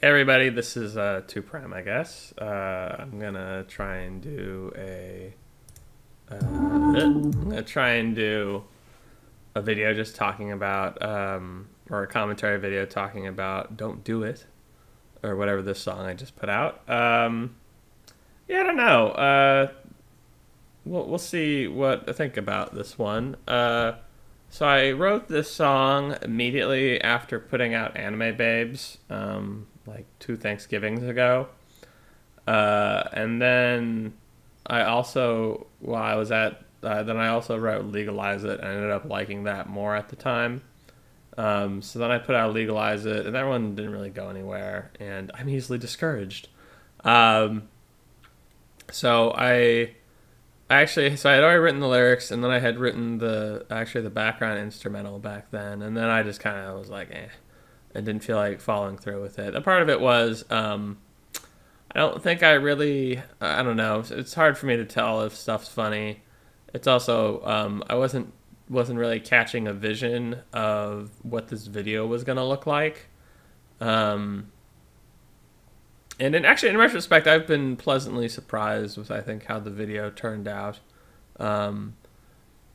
Everybody, this is 2 Prime, I guess. I'm gonna try and do a video just talking about, or a commentary video talking about "Don't Do It" or whatever this song I just put out. Yeah, I don't know. We'll see what I think about this one. So I wrote this song immediately after putting out Anime Babes, like 2 Thanksgivings ago. And then I also, while I was at, then I also wrote Legalize It. And I ended up liking that more at the time. So then I put out Legalize It, and that one didn't really go anywhere. And I'm easily discouraged. Um, so I had already written the lyrics, and then I had written the background instrumental back then, and then I just kind of was like, I didn't feel like following through with it. A part of it was, I don't think I really, I don't know. It's hard for me to tell if stuff's funny. It's also, I wasn't really catching a vision of what this video was gonna look like. Um, actually, in retrospect, I've been pleasantly surprised with, I think, how the video turned out. Um,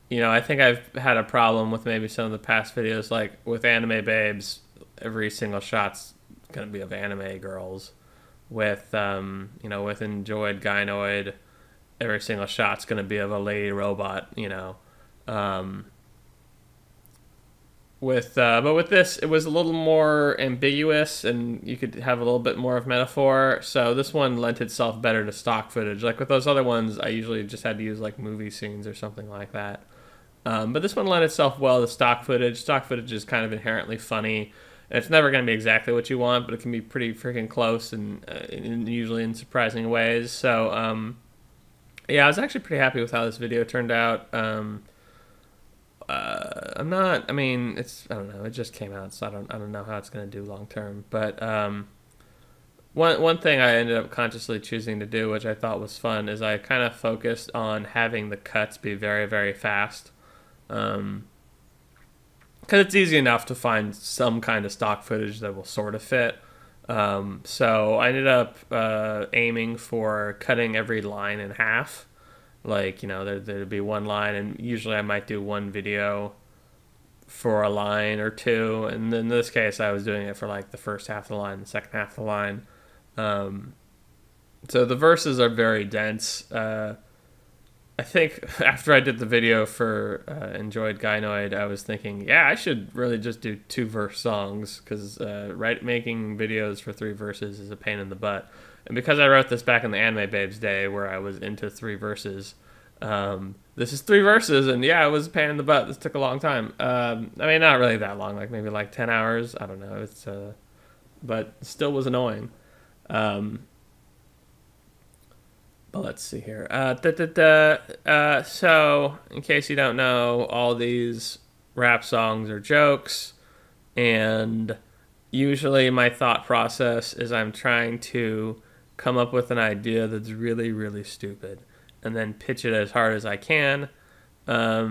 I think I've had a problem with maybe some of the past videos, like with Anime Babes. Every single shot's gonna be of anime girls. With Enjoyed Gynoid, every single shot's gonna be of a lady robot. Um, but with this, it was a little more ambiguous, and you could have a little bit more of metaphor. So this one lent itself better to stock footage. Like with those other ones, I usually just had to use like movie scenes or something like that. But this one lent itself well to stock footage. Stock footage is kind of inherently funny. And it's never going to be exactly what you want, but it can be pretty freaking close, and usually in surprising ways. So yeah, I was actually pretty happy with how this video turned out. I'm not. I mean, I don't know. It just came out, so I don't know how it's gonna do long term. But one thing I ended up consciously choosing to do, which I thought was fun, is I kind of focused on having the cuts be very, very fast. Because it's easy enough to find some kind of stock footage that will sort of fit. So I ended up aiming for cutting every line in half. Like, there'd be one line, and usually I might do one video for a line or two. And in this case, I was doing it for like the first half of the line, the second half of the line. Um, so the verses are very dense. I think after I did the video for Enjoyed Gynoid, I was thinking, yeah, I should really just do 2 verse songs, because making videos for 3 verses is a pain in the butt. And because I wrote this back in the Anime Babes day, where I was into 3 verses, this is 3 verses, and yeah, it was a pain in the butt. This took a long time. I mean, not really that long, like maybe like 10 hours. I don't know. But still was annoying. But let's see here. So, in case you don't know, all these rap songs are jokes, and usually my thought process is I'm trying to come up with an idea that's really, really stupid, and then pitch it as hard as I can. A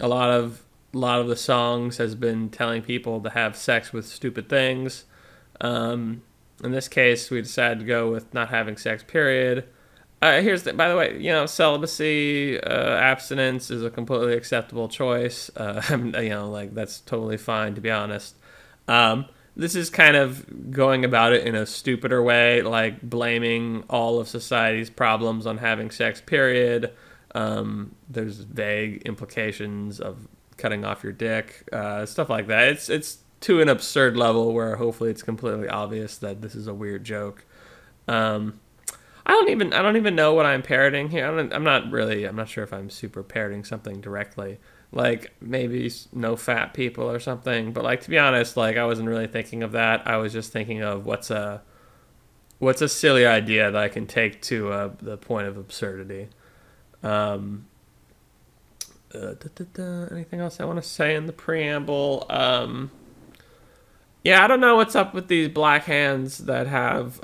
lot of the songs has been telling people to have sex with stupid things. In this case, we decided to go with not having sex, period. By the way, celibacy, abstinence is a completely acceptable choice. That's totally fine, to be honest. This is kind of going about it in a stupider way, like blaming all of society's problems on having sex, period. There's vague implications of cutting off your dick, stuff like that. It's to an absurd level where hopefully it's completely obvious that this is a weird joke. I don't even know what I'm parroting here. I'm not sure if I'm super parroting something directly. Like maybe no fat people or something. But like, to be honest, like I wasn't really thinking of that. I was just thinking of what's a silly idea that I can take to the point of absurdity. Anything else I want to say in the preamble? Yeah, I don't know what's up with these black hands that have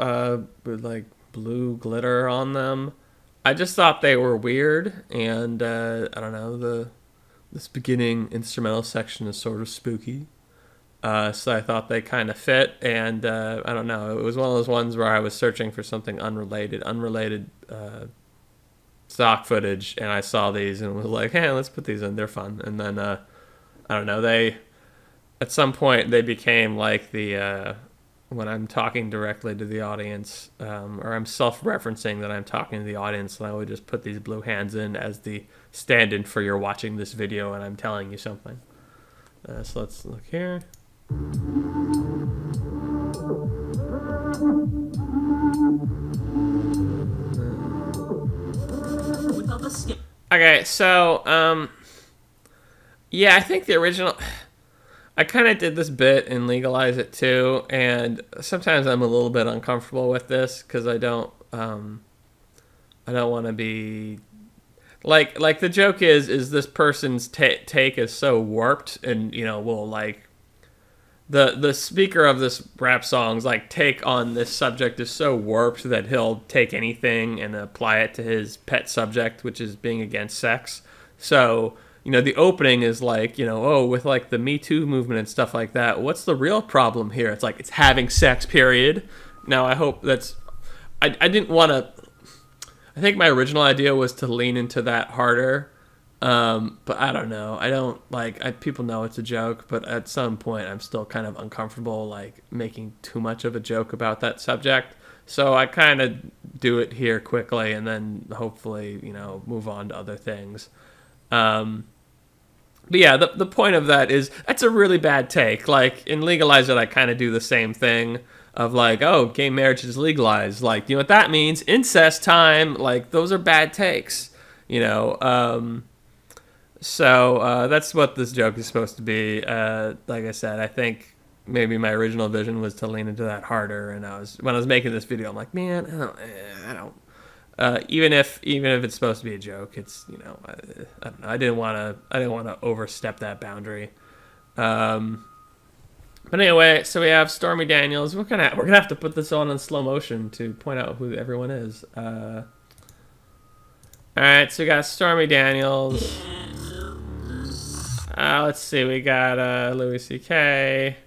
like blue glitter on them. I just thought they were weird, and I don't know, this beginning instrumental section is sort of spooky. So I thought they kind of fit, and I don't know. It was one of those ones where I was searching for something unrelated stock footage, and I saw these and was like, "Hey, let's put these in. They're fun." And then I don't know. They at some point they became like the when I'm talking directly to the audience, or I'm self-referencing that I'm talking to the audience, and I would just put these blue hands in as the stand-in for you're watching this video and I'm telling you something. So let's look here. Okay, so yeah, I think the original. I kind of did this bit in Legalize It too, and sometimes I'm a little bit uncomfortable with this because I don't want to be like the joke is this person's take is so warped, and you know, will like the speaker of this rap song's like take on this subject is so warped that he'll take anything and apply it to his pet subject, which is being against sex. So, you know, the opening is like, you know, oh, with like the Me Too movement and stuff like that, what's the real problem here? It's like, it's having sex, period. Now, I hope that's... I didn't want to... I think my original idea was to lean into that harder. But I don't know. I don't, like... people know it's a joke, but at some point I'm still kind of uncomfortable, like, making too much of a joke about that subject. So I kind of do it here quickly and then hopefully, you know, move on to other things. But yeah, the point of that is that's a really bad take. Like in Legalize It, I kind of do the same thing of like, oh, gay marriage is legalized. Like, you know what that means? Incest time. Like, those are bad takes, you know. So that's what this joke is supposed to be. Like I said, I think maybe my original vision was to lean into that harder. And when I was making this video, I'm like, man, I don't. Even if it's supposed to be a joke, it's, you know, I don't know. I didn't want to overstep that boundary. But anyway, so we have Stormy Daniels. We're gonna have to put this on in slow motion to point out who everyone is. All right, so we got Stormy Daniels. Let's see, we got Louis C.K.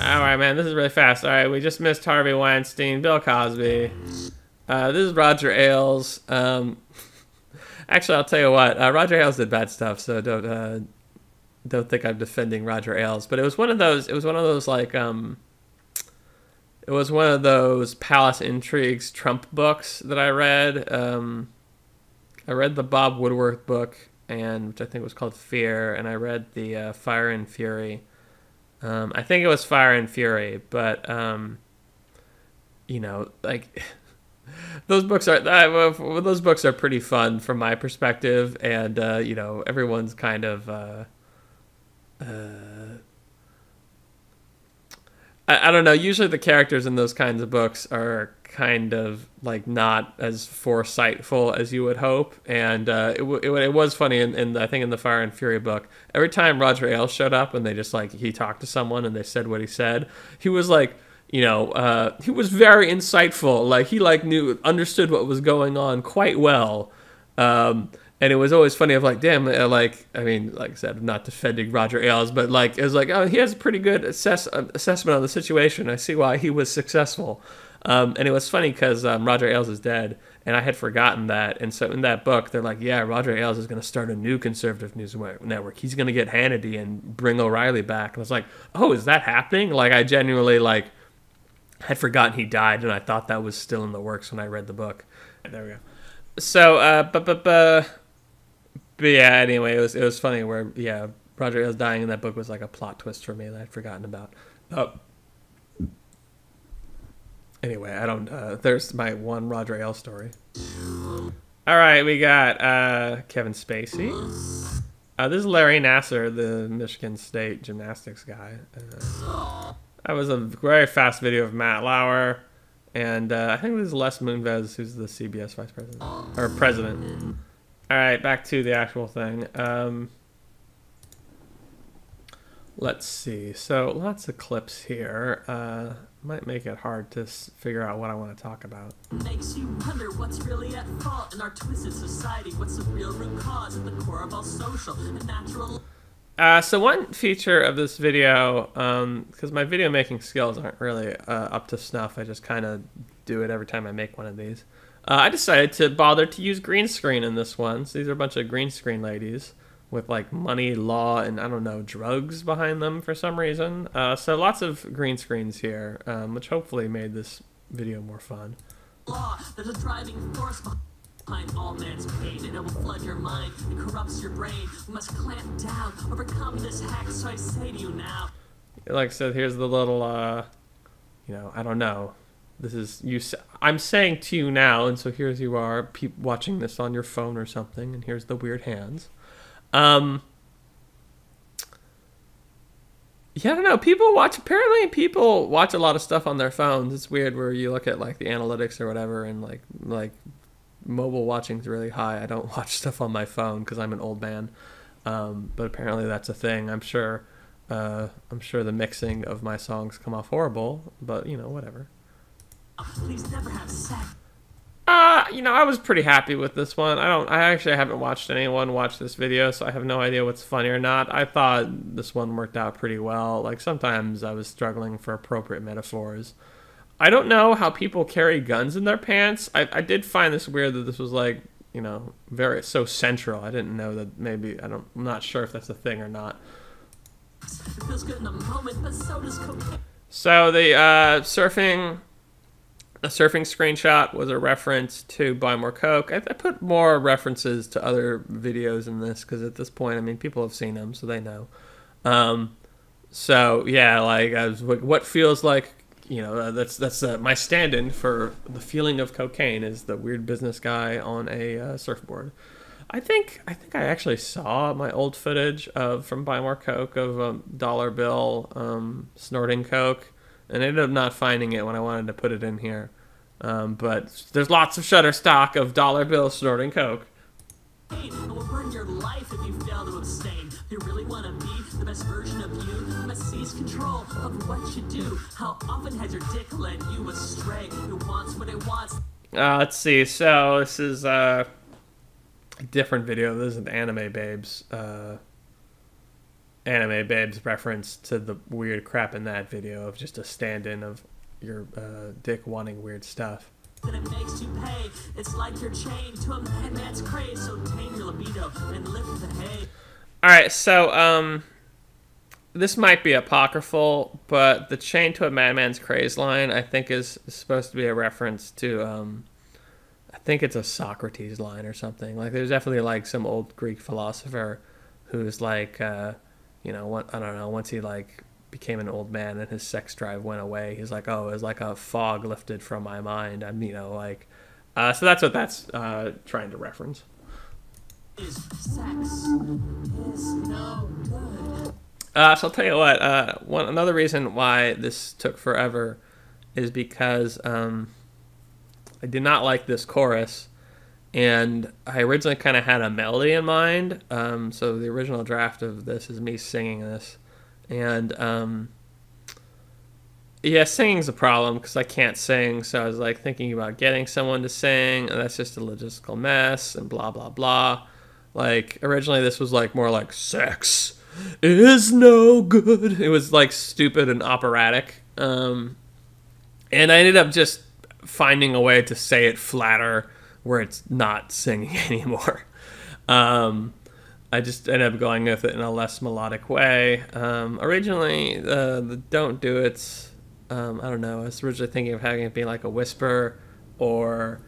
All right, man, this is really fast. All right, we just missed Harvey Weinstein, Bill Cosby. This is Roger Ailes. Actually, I'll tell you what. Roger Ailes did bad stuff, so don't think I'm defending Roger Ailes. But it was one of those. It was one of those like. It was one of those Palace Intrigues Trump books that I read. I read the Bob Woodward book, which I think was called Fear, and I read the Fire and Fury. I think it was Fire and Fury, but you know, like those books are pretty fun from my perspective, and you know, everyone's kind of I don't know. Usually, the characters in those kinds of books are kind of like not as foresightful as you would hope, and it was funny in I think in the Fire and Fury book, every time Roger Ailes showed up and they just like he talked to someone and they said what he said, he was like, you know, he was very insightful, like he like understood what was going on quite well, and it was always funny of like, damn, like, I mean, like I said, I'm not defending Roger Ailes, but like it was like, oh, he has a pretty good assessment on the situation. I see why he was successful. And it was funny because Roger Ailes is dead, and I had forgotten that. And so in that book, they're like, yeah, Roger Ailes is going to start a new conservative news network. He's going to get Hannity and bring O'Reilly back. And I was like, oh, is that happening? Like, I genuinely, like, had forgotten he died, and I thought that was still in the works when I read the book. There we go. So, but yeah, anyway, it was funny where, yeah, Roger Ailes dying in that book was like a plot twist for me that I'd forgotten about. Anyway, I don't, there's my one Roger Ailes story. All right, we got Kevin Spacey. This is Larry Nassar, the Michigan State gymnastics guy. That was a very fast video of Matt Lauer. And I think this is Les Moonves, who's the CBS vice president, or president. All right, back to the actual thing. Let's see. So lots of clips here. Might make it hard to figure out what I want to talk about. Makes you wonder what's really at fault in our twisted society. What's the real root cause at the core of all social and natural? So one feature of this video, because my video making skills aren't really up to snuff, I just kind of do it every time I make one of these. I decided to bother to use green screen in this one. So these are a bunch of green screen ladies with like money, law, and I don't know, drugs behind them for some reason. So lots of green screens here, which hopefully made this video more fun. Law, there's a driving force behind all man's pain, and it will flood your mind, it corrupts your brain. We must clamp down, overcome this hack, so I say to you now. Like I said, here's the little, you know, I don't know. This is you. I'm saying to you now, and so here's you are watching this on your phone or something, and here's the weird hands. Yeah, I don't know. Apparently people watch a lot of stuff on their phones. It's weird where you look at like the analytics or whatever, and like mobile watching is really high. I don't watch stuff on my phone because I'm an old man. But apparently that's a thing. I'm sure the mixing of my songs come off horrible, but you know, whatever. Please never have sex. You know, I was pretty happy with this one. I actually haven't watched anyone watch this video, so I have no idea what's funny or not. I thought this one worked out pretty well. Like, sometimes I was struggling for appropriate metaphors. I don't know how people carry guns in their pants. I did find this weird that this was like, you know, so central. I didn't know that maybe, I'm not sure if that's a thing or not. It feels good in the moment, but so does cocaine. So the surfing screenshot was a reference to Buy More Coke. I put more references to other videos in this because at this point, I mean, people have seen them, so they know. So yeah, like what feels like, you know, that's my stand-in for the feeling of cocaine is the weird business guy on a surfboard. I think I actually saw my old footage from Buy More Coke of a dollar bill snorting coke, and I ended up not finding it when I wanted to put it in here. But there's lots of Shutterstock of dollar bill snorting coke. It will burn your life if you fail to abstain. If you really want to be the best version of you, you must seize control of what you do. How often has your dick led you astray? Who wants what it wants? Let's see. So this is a different video. This is an Anime Babes. Anime Babes reference to the weird crap in that video of just a stand-in of your dick wanting weird stuff. That it makes you pay. It's like you're chained to a madman's craze. So tame your libido and lift the hay. All right, so this might be apocryphal, but the chain to a madman's craze line I think is supposed to be a reference to I think it's a Socrates line or something. Like there's definitely like some old Greek philosopher who's like you know, I don't know, once he like became an old man and his sex drive went away, he's like, oh, it was like a fog lifted from my mind. I'm, you know, like so that's what that's trying to reference. Is sex is no good. So I'll tell you what, another reason why this took forever is because I did not like this chorus, and I originally kind of had a melody in mind. So the original draft of this is me singing this, and yeah, singing's a problem because I can't sing. So I was like thinking about getting someone to sing, and that's just a logistical mess, and blah blah blah. Like originally, this was like more like sex is no good. It was like stupid and operatic, and I ended up just finding a way to say it flatter where it's not singing anymore. I just ended up going with it in a less melodic way. Originally, the Don't Do It's, I don't know, I was originally thinking of having it be like a whisper, or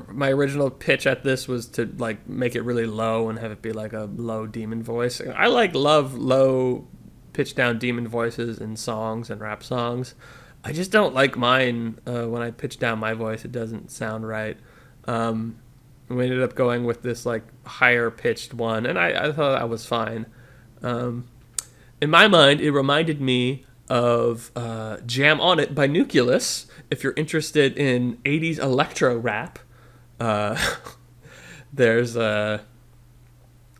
my original pitch at this was to like make it really low and have it be like a low demon voice. I love low pitch down demon voices in songs and rap songs. I just don't like mine. When I pitch down my voice, it doesn't sound right. We ended up going with this like higher pitched one, and I thought that was fine. In my mind, it reminded me of Jam On It by Nucleus. If you're interested in 80s electro rap, there's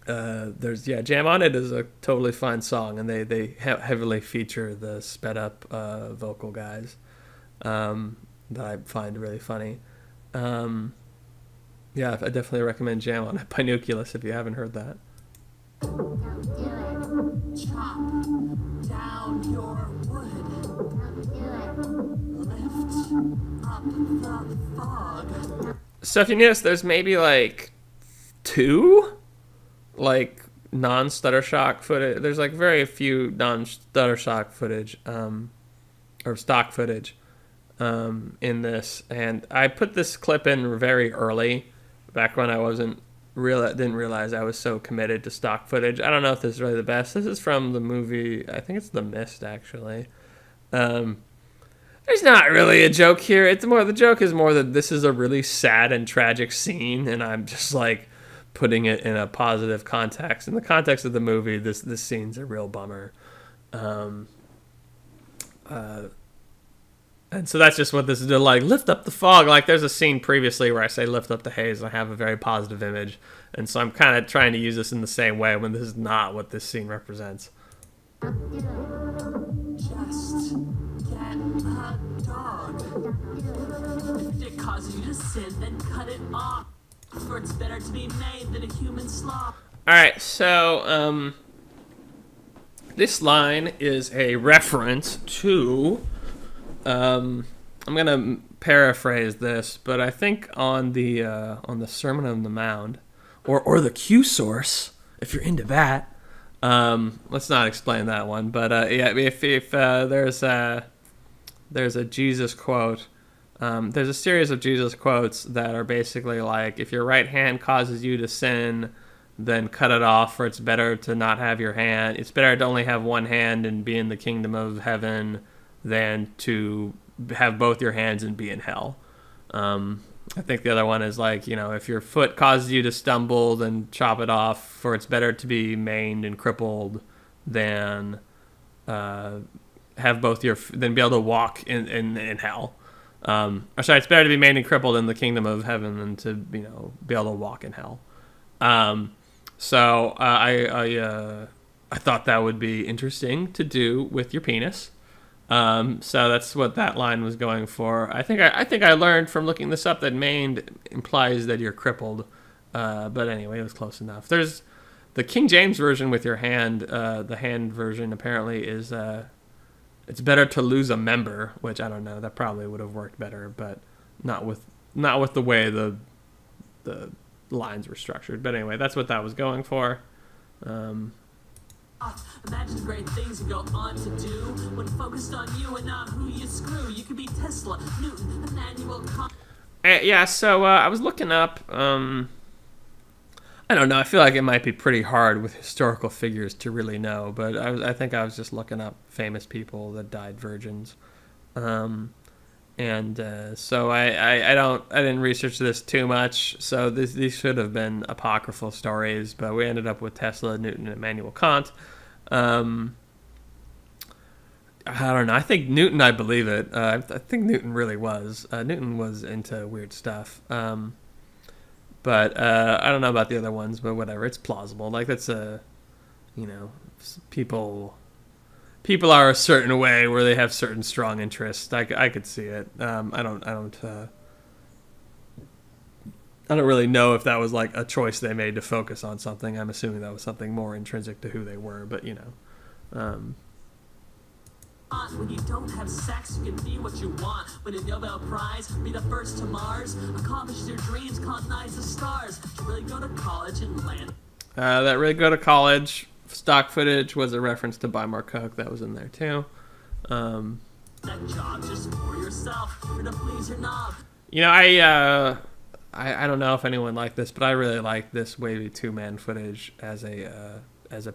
Jam On It is a totally fine song, and they heavily feature the sped up vocal guys that I find really funny. Yeah, I definitely recommend Jam On It by Nucleus if you haven't heard that. down your wood. Lift up the fog. So if you notice, there's maybe like 2 like non-stutter shock footage. There's like very few non-stutter shock footage or stock footage in this, and I put this clip in very early, back when I didn't realize I was so committed to stock footage. I don't know if this is really the best. This is from the movie, I think it's The Mist, actually. There's not really a joke here. The joke is more that this is a really sad and tragic scene, and I'm just like putting it in a positive context. In the context of the movie, this scene's a real bummer. And so that's just what this is, to like lift up the fog. Like there's a scene previously where I say lift up the haze. I have a very positive image. And so I'm kind of trying to use this in the same way when this is not what this scene represents. Just get a dog. If it causes you to sin, then cut it off. For it's better to be made than a human sloth. Alright, so this line is a reference to... I'm gonna paraphrase this, but I think on the Sermon on the Mount, or the Q source, if you're into that. Let's not explain that one, but yeah, if there's a Jesus quote, there's a series of Jesus quotes that are basically like, if your right hand causes you to sin, then cut it off, for it's better to not have your hand. It's better to only have one hand and be in the kingdom of heaven than to have both your hands and be in hell. I think the other one is like, if your foot causes you to stumble, then chop it off, for it's better to be maimed and crippled than have both than be able to walk in hell. Or sorry, it's better to be maimed and crippled in the kingdom of heaven than to be able to walk in hell. So I thought that would be interesting to do with your penis. So that's what that line was going for. I think I learned from looking this up that maimed implies that you're crippled. But anyway, it was close enough. There's the King James version with your hand. The hand version apparently is it's better to lose a member, which I don't know. That probably would have worked better, but not with the way the lines were structured. But anyway, that's what that was going for. Imagine the great things you go on to do when focused on you and not who you screw. You could be Tesla, Newton, Immanuel Kant. Yeah, so I was looking up. I don't know. I feel like it might be pretty hard with historical figures to really know, but I think I was just looking up famous people that died virgins. So I didn't research this too much. So these should have been apocryphal stories, but we ended up with Tesla, Newton, and Immanuel Kant. I don't know. I think Newton, I believe it. I think Newton really was. Newton was into weird stuff. But I don't know about the other ones, but whatever. It's plausible. Like that's people are a certain way where they have certain strong interests. I could see it. I don't really know if that was like a choice they made to focus on something. I'm assuming that was something more intrinsic to who they were, but When you don't have sex, you can be what you want. Win a Nobel Prize, be the first to Mars, accomplish your dreams, colonize the stars. You really go to college and land. That really go to college. Stock footage was a reference to Buy More Coke. That was in there too. That job just for yourself, or to please your knob. I don't know if anyone liked this, but I really like this wavy two-man footage as a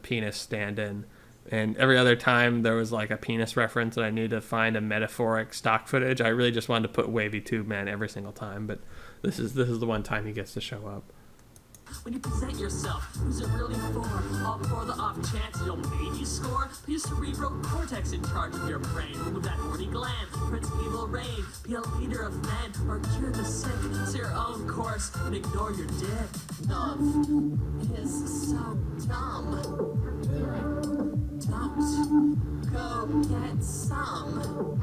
penis stand-in. And every other time there was like a penis reference and I needed to find a metaphoric stock footage, I two-man just wanted to put wavy two-man every single time. But this is the one time he gets to show up. When you present yourself, who's it really for? All for the off chance you'll maybe score? Put your cerebral cortex in charge of your brain. Remove that horny gland, Prince Evil reign. Be a leader of men, or cure the sick. It's your own course, and ignore your dick. Love is so dumb. Don't go get some.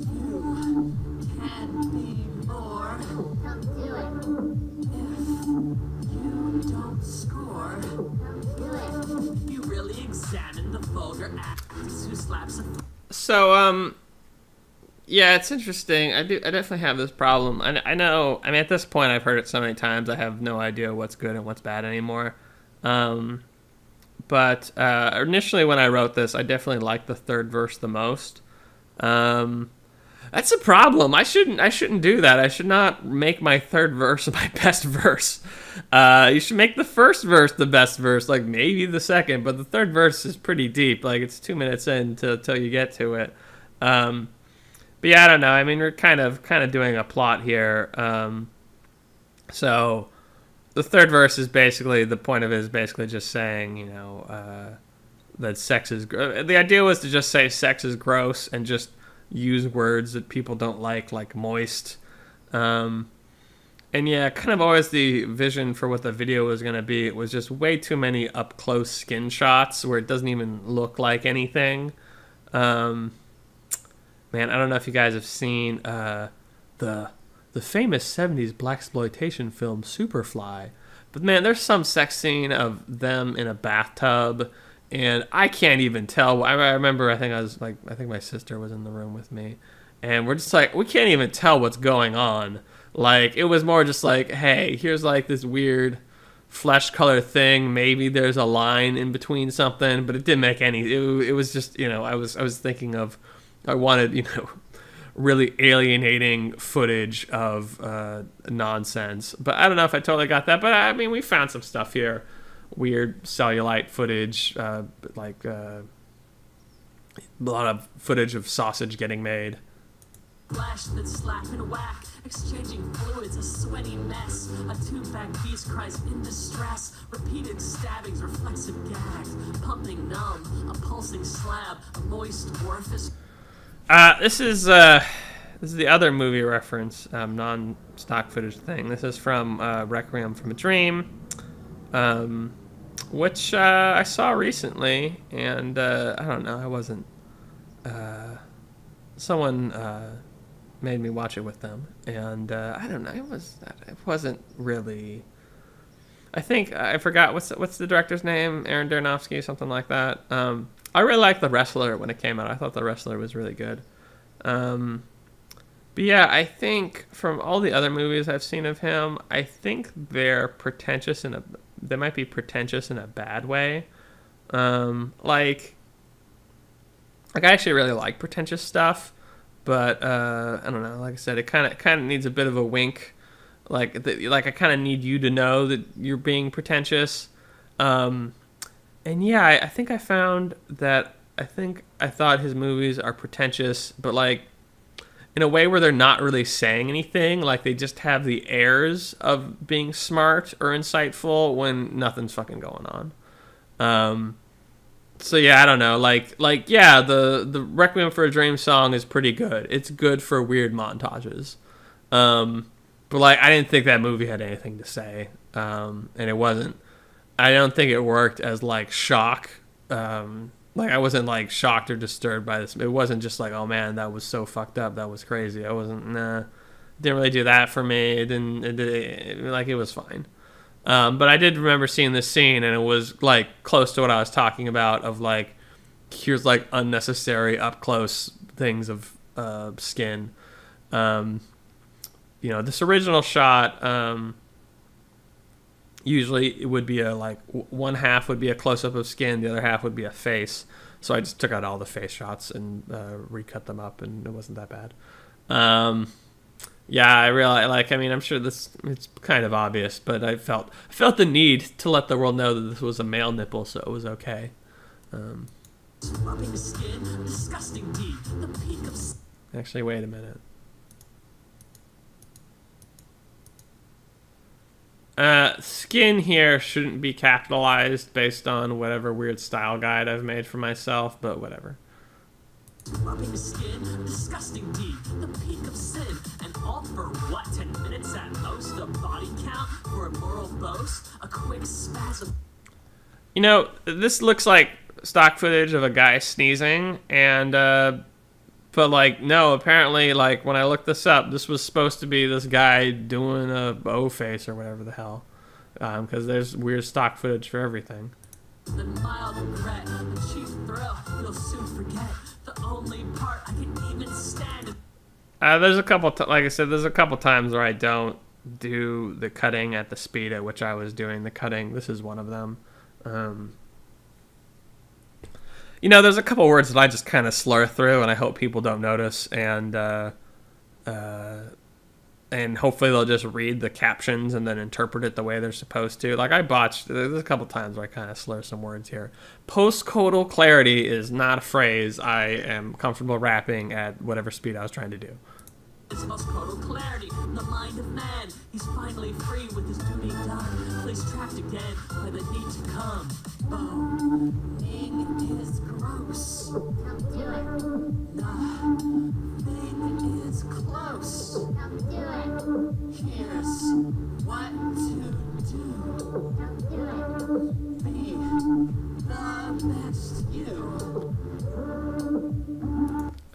You can be more. You don't score. You really examine the vulgar other acts who slaps a So, yeah, it's interesting. I definitely have this problem. I know, I mean, at this point, I've heard it so many times, I have no idea what's good and what's bad anymore. But initially when I wrote this, I definitely liked the third verse the most. That's a problem. I shouldn't do that. I should not make my third verse my best verse. You should make the first verse the best verse, like maybe the second, but the third verse is pretty deep. Like it's 2 minutes in till you get to it. But yeah, I don't know. I mean, we're kind of doing a plot here. So the third verse is basically, the point of it is basically just saying, you know, that sex is. The idea was to just say sex is gross and just use words that people don't like moist. And yeah, kind of always the vision for what the video was going to be. It was just way too many up close skin shots where it doesn't even look like anything. Man, I don't know if you guys have seen the famous 70s blaxploitation film Superfly. But man, there's some sex scene of them in a bathtub, and I can't even tell. I remember, I think my sister was in the room with me, and we're just like, we can't even tell what's going on. Like, it was more just like, hey, here's like this weird flesh color thing. Maybe there's a line in between something, but it didn't make any. It was just, you know, I was thinking of, I wanted, you know, really alienating footage of nonsense. But I don't know if I totally got that. But I mean, we found some stuff here. Weird cellulite footage, like a lot of footage of sausage getting made. flash that slap and whack, exchanging fluids, a sweaty mess. A two-back beast cries in distress. Repeated stabbings, reflexive gags, pumping numb, a pulsing slab, a moist orifice. This is the other movie reference, non-stock footage thing. This is from Requiem from a Dream, which I saw recently, and I don't know, I wasn't. Someone made me watch it with them, and I don't know, it wasn't really. I think I forgot what's the director's name, Aaron Aronofsky, something like that. I really liked The Wrestler when it came out. I thought The Wrestler was really good. But yeah, I think from all the other movies I've seen of him, I think they're pretentious they might be pretentious in a bad way. Like I actually really like pretentious stuff, but I don't know. Like I said, it kind of needs a bit of a wink. Like I kind of need you to know that you're being pretentious. And yeah, I think I found that I thought his movies are pretentious, but like in a way where they're not really saying anything. Like they just have the airs of being smart or insightful when nothing's fucking going on. So yeah, I don't know. Like yeah, the Requiem for a Dream song is pretty good. It's good for weird montages. But like I didn't think that movie had anything to say. And it wasn't. I don't think it worked as like shock. Like I wasn't like shocked or disturbed by this. It wasn't just like, oh man, that was so fucked up. That was crazy. I wasn't. Didn't really do that for me. It was fine. But I did remember seeing this scene, and it was like close to what I was talking about. Of like, here's like unnecessary up close things of skin. This original shot. Usually it would be one half would be a close-up of skin, the other half would be a face. So I just took out all the face shots and recut them up, and it wasn't that bad. Yeah, I realize, I'm sure it's kind of obvious, but I felt the need to let the world know that this was a male nipple, so it was okay. Rubbing skin, disgusting deed, the peak of... Actually, wait a minute. Skin here shouldn't be capitalized based on whatever weird style guide I've made for myself, but whatever. Rubbing skin, disgusting deed, the peak of sin, and all for what? 10 minutes at most, a body count for a moral boast, a quick spasm. You know, this looks like stock footage of a guy sneezing, and but like no, apparently like when I looked this up, this was supposed to be this guy doing a O face or whatever the hell, because there's weird stock footage for everything. The mild regret, the chief thrill, you'll soon forget the only part I can even stand. There's a couple, like I said, there's a couple times where I don't do the cutting at the speed at which I was doing the cutting. This is one of them. You know, there's a couple words that I just kind of slur through, and I hope people don't notice, and hopefully they'll just read the captions and then interpret it the way they're supposed to. Like, I botched, there's a couple times where I kind of slur some words here. Postcodal clarity is not a phrase I am comfortable rapping at whatever speed I was trying to do. It's postcodal clarity, the mind of man. He's finally free with his duty done. Place trapped again by the need to come. Oh, thing is gross. Don't do it. The thing is close. Don't do it. Here's what to do. Don't do it. Be the best you.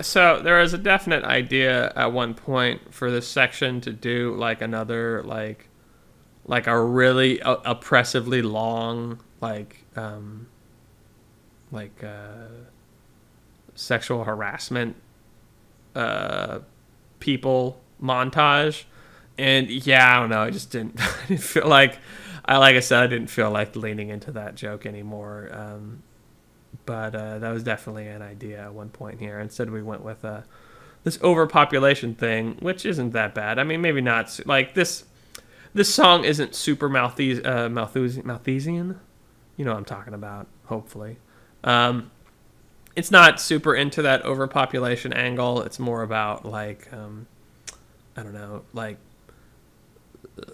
So there was a definite idea at one point for this section to do like another like a really oppressively long sexual harassment people montage, and yeah, I don't know, I just didn't I didn't feel like I said, I didn't feel like leaning into that joke anymore. But that was definitely an idea at one point here. Instead, we went with this overpopulation thing, which isn't that bad. I mean, maybe not. Like, this song isn't super Malthusian. You know what I'm talking about, hopefully. It's not super into that overpopulation angle. It's more about, like, I don't know, like,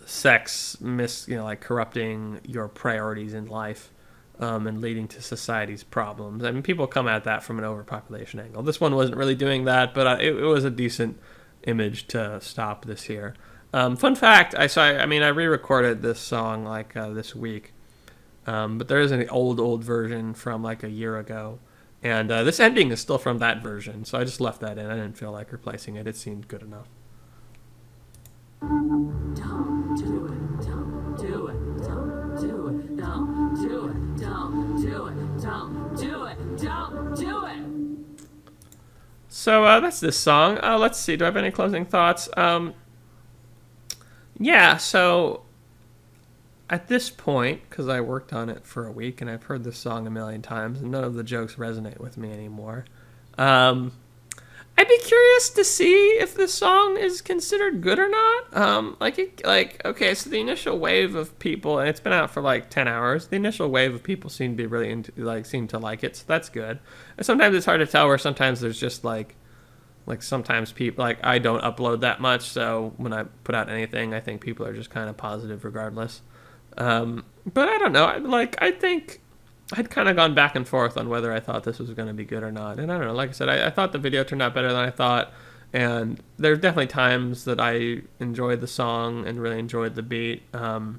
sex, like, corrupting your priorities in life. And leading to society's problems. I mean, people come at that from an overpopulation angle. This one wasn't really doing that, but it was a decent image to stop this here. Fun fact, I re-recorded this song like this week, but there is an old version from like a year ago, and this ending is still from that version, so I just left that in. I didn't feel like replacing it. It seemed good enough. Don't do it, don't do it, don't do it, don't do it, don't do it, don't do it, don't do it. So that's this song. Let's see, do I have any closing thoughts? Yeah, so at this point, because I worked on it for a week and I've heard this song a million times and none of the jokes resonate with me anymore, I'd be curious to see if this song is considered good or not. Okay, so the initial wave of people, and it's been out for like 10 hours, the initial wave of people seem to be really seem to like it, so that's good. And sometimes it's hard to tell, where sometimes there's just like sometimes people, like, I don't upload that much, so when I put out anything, I think people are just kind of positive regardless. But I don't know, I think I'd kind of gone back and forth on whether I thought this was going to be good or not. And I don't know, like I said, I thought the video turned out better than I thought. And there's definitely times that I enjoyed the song and really enjoyed the beat, the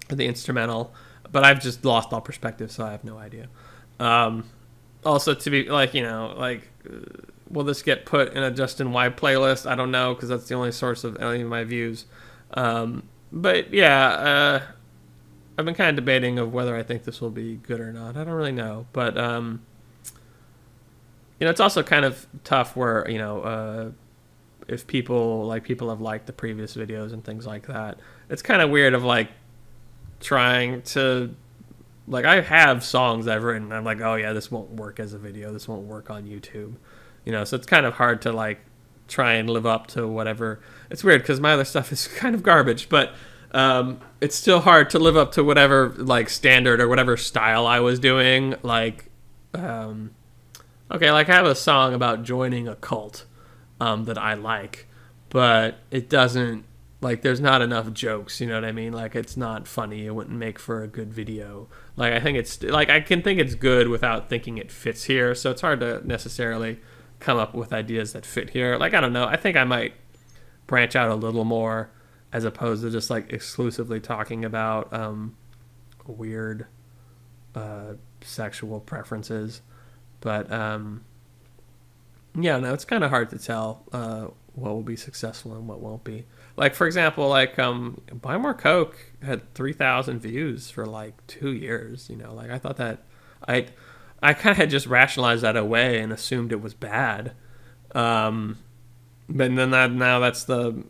instrumental. But I've just lost all perspective, so I have no idea. Also, to be will this get put in a Justin Y playlist? I don't know, because that's the only source of any of my views. But yeah, I've been kind of debating of whether I think this will be good or not. I don't really know, but it's also kind of tough where if people have liked the previous videos and things like that, it's kind of weird of like trying to I have songs I've written and I'm like, oh yeah, this won't work as a video, this won't work on YouTube, so it's kind of hard to like try and live up to whatever. It's weird because my other stuff is kind of garbage, but it's still hard to live up to whatever like standard or whatever style I was doing. Okay, like I have a song about joining a cult that I like, but it doesn't, there's not enough jokes, you know what I mean? Like, it's not funny, it wouldn't make for a good video. I think it's, I can think it's good without thinking it fits here, so it's hard to necessarily come up with ideas that fit here. I don't know, I think I might branch out a little more as opposed to just exclusively talking about weird sexual preferences. But yeah, no, it's kind of hard to tell what will be successful and what won't be. For example, Buy More Coke had 3,000 views for 2 years. I thought that I kind of had just rationalized that away and assumed it was bad. But then now that's the,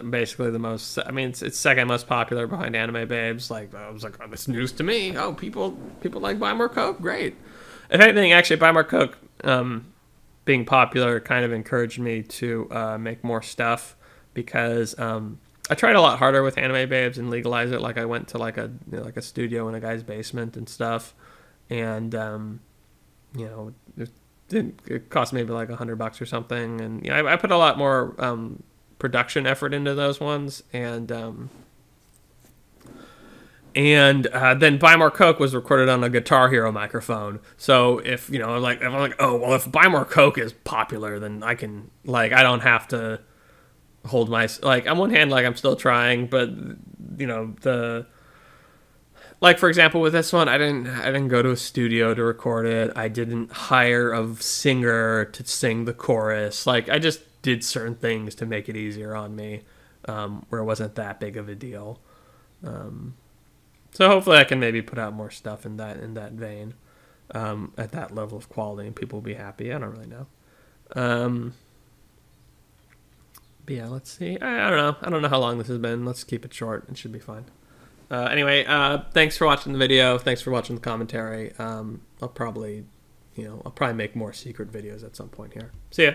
basically the most, I mean, it's second most popular behind Anime Babes. Like, I was like, oh, this news to me. Oh, people like Buy More Coke? Great. If anything, actually, Buy More Coke being popular kind of encouraged me to make more stuff, because I tried a lot harder with Anime Babes and Legalize It. Like, I went to like a studio in a guy's basement and stuff, and it cost maybe like $100 or something, and I put a lot more production effort into those ones, and then Buy More Coke was recorded on a Guitar Hero microphone. So if I'm like, oh well, if Buy More Coke is popular, then I can, like, I don't have to hold my, like, on one hand, like, I'm still trying, but like, for example, with this one, I didn't go to a studio to record it. I didn't hire a singer to sing the chorus. Like, I just did certain things to make it easier on me, where it wasn't that big of a deal. So hopefully I can maybe put out more stuff in that vein, at that level of quality, and people will be happy. I don't really know. But yeah, let's see. I don't know. I don't know how long this has been. Let's keep it short. It should be fine. Anyway, thanks for watching the video. Thanks for watching the commentary. I'll probably make more secret videos at some point here. See ya.